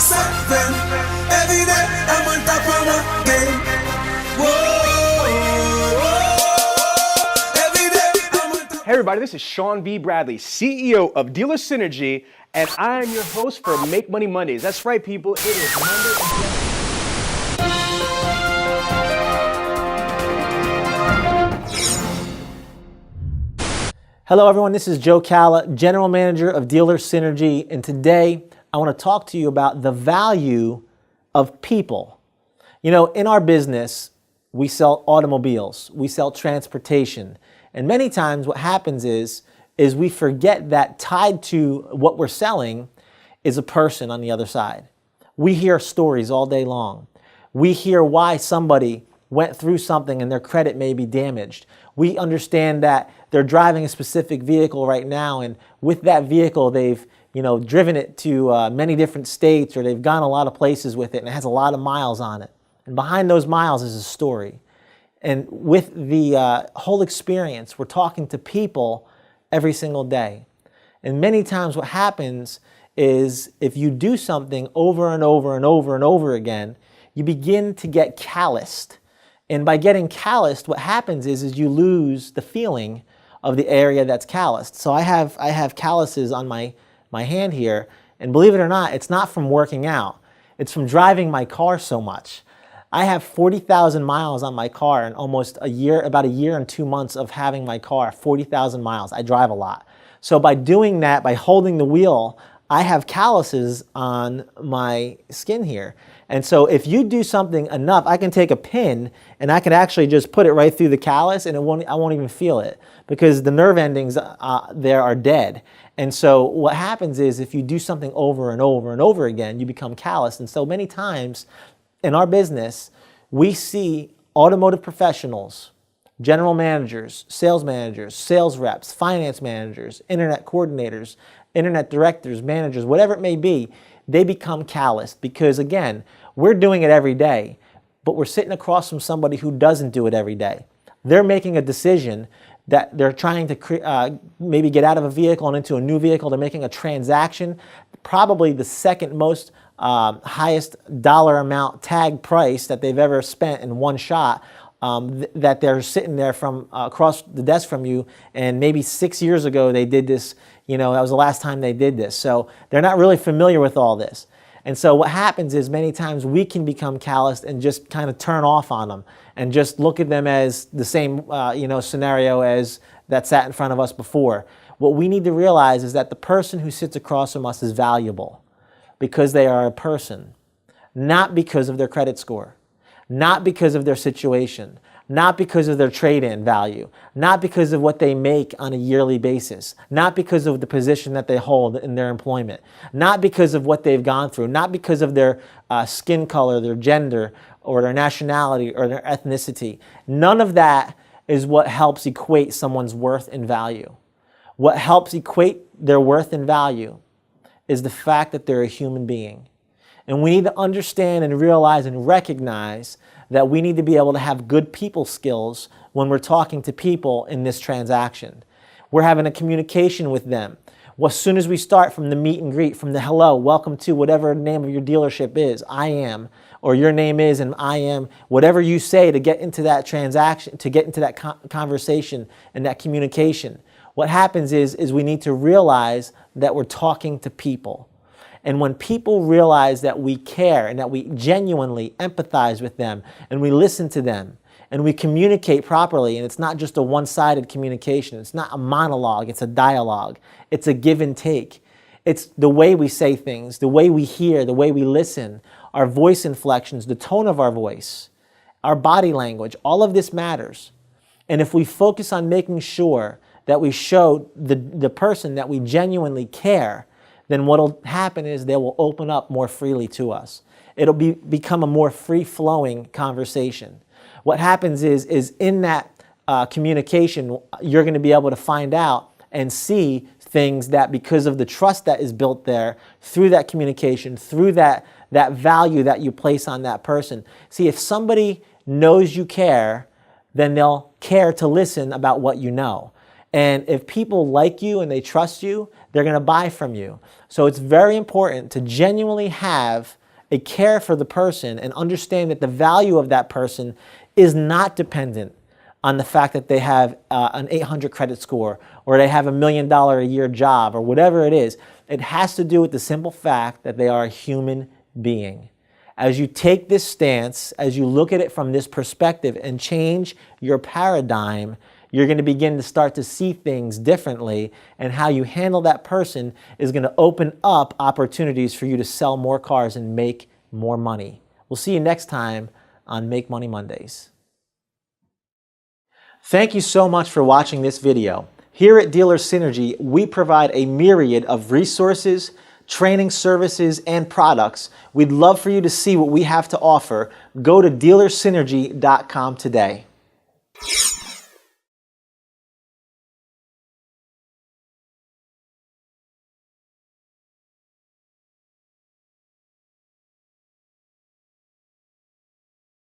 7. Every day I'm on top of my game. Every day I'm on top. Hey everybody, this is Sean B. Bradley, CEO of Dealer Synergy, and I am your host for Make Money Mondays. That's right, people, it is Monday. Hello everyone, this is Joe Calla, General Manager of Dealer Synergy, and today I want to talk to you about the value of people. You know, in our business, we sell automobiles, we sell transportation, and many times what happens is we forget that tied to what we're selling is a person on the other side. We hear stories all day long. We hear why somebody went through something and their credit may be damaged. We understand that they're driving a specific vehicle right now, and with that vehicle they've driven it to many different states, or they've gone a lot of places with it, and it has a lot of miles on it. And behind those miles is a story. And with the whole experience, we're talking to people every single day. And many times what happens is if you do something over and over and over and over again, you begin to get calloused. And by getting calloused, what happens is you lose the feeling of the area that's calloused. So I have calluses on my hand here, and believe it or not, it's not from working out. It's from driving my car so much. I have 40,000 miles on my car and almost about a year and 2 months of having my car, 40,000 miles. I drive a lot. So by doing that, by holding the wheel, I have calluses on my skin here. And so if you do something enough, I can take a pin and I can actually just put it right through the callus, and I won't even feel it, because the nerve endings there are dead. And so what happens is if you do something over and over and over again, you become calloused. And so many times in our business, we see automotive professionals, general managers, sales reps, finance managers, internet coordinators, internet directors, managers, whatever it may be, they become calloused because, again, we're doing it every day, but we're sitting across from somebody who doesn't do it every day. They're making a decision that they're trying to maybe get out of a vehicle and into a new vehicle. They're making a transaction, probably the second most highest dollar amount tag price that they've ever spent in one shot. That they're sitting there from across the desk from you, and maybe 6 years ago they did this, that was the last time they did this. So they're not really familiar with all this. And so what happens is many times we can become calloused and just kind of turn off on them and just look at them as the same scenario as that sat in front of us before. What we need to realize is that the person who sits across from us is valuable because they are a person, not because of their credit score. Not because of their situation, not because of their trade-in value, not because of what they make on a yearly basis, not because of the position that they hold in their employment, not because of what they've gone through, not because of their skin color, their gender, or their nationality, or their ethnicity. None of that is what helps equate someone's worth and value. What helps equate their worth and value is the fact that they're a human being. And we need to understand and realize and recognize that we need to be able to have good people skills when we're talking to people in this transaction. We're having a communication with them. Well, as soon as we start from the meet and greet, from the hello, welcome to whatever the name of your dealership is, I am, or your name is and I am, whatever you say to get into that transaction, to get into that conversation and that communication. What happens is we need to realize that we're talking to people. And when people realize that we care and that we genuinely empathize with them and we listen to them and we communicate properly, and it's not just a one-sided communication, it's not a monologue, it's a dialogue, it's a give and take. It's the way we say things, the way we hear, the way we listen, our voice inflections, the tone of our voice, our body language, all of this matters. And if we focus on making sure that we show the person that we genuinely care, then what will happen is they will open up more freely to us. It'll become a more free-flowing conversation. What happens is in that communication, you're going to be able to find out and see things that, because of the trust that is built there, through that communication, through that value that you place on that person. See, if somebody knows you care, then they'll care to listen about what you know. And if people like you and they trust you, they're going to buy from you. So it's very important to genuinely have a care for the person and understand that the value of that person is not dependent on the fact that they have an 800 credit score or they have $1 million a year job or whatever it is. It has to do with the simple fact that they are a human being. As you take this stance, as you look at it from this perspective and change your paradigm, you're going to begin to start to see things differently, and how you handle that person is going to open up opportunities for you to sell more cars and make more money. We'll see you next time on Make Money Mondays. Thank you so much for watching this video. Here at Dealer Synergy, we provide a myriad of resources, training services, and products. We'd love for you to see what we have to offer. Go to dealersynergy.com today.